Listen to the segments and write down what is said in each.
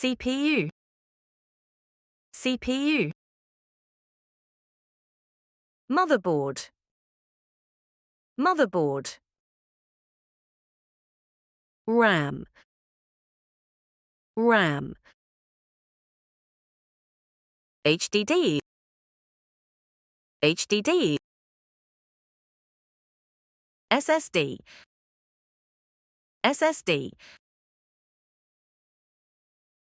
CPU, CPU. Motherboard, motherboard. RAM, RAM. HDD, HDD. SSD, SSD.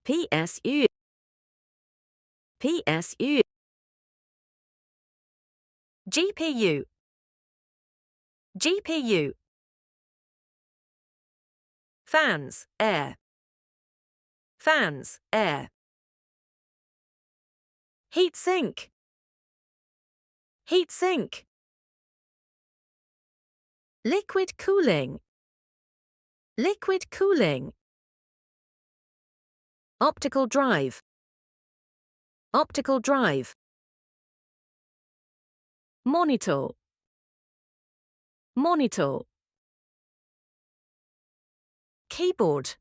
PSU, PSU. GPU, GPU. Fans, air. Fans, air. Heatsink, heatsink. Liquid cooling, liquid cooling. Optical drive, optical drive. Monitor, monitor. Keyboard,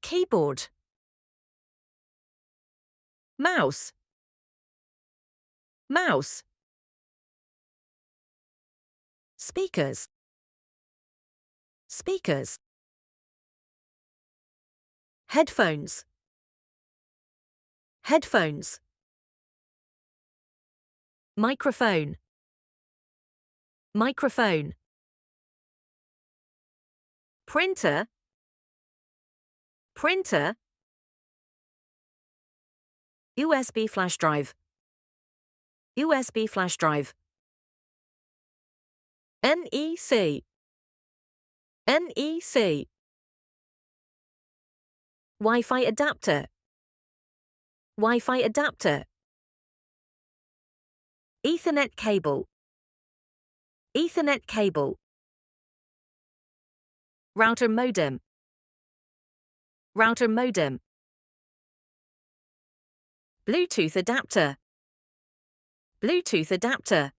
keyboard. Mouse, mouse. Speakers, speakers. Headphones, headphones. Microphone, microphone. Printer, printer. USB flash drive, USB flash drive. NEC, NEC. Wi-Fi adapter, Wi-Fi adapter. Ethernet cable, Ethernet cable. Router modem, router modem. Bluetooth adapter, Bluetooth adapter.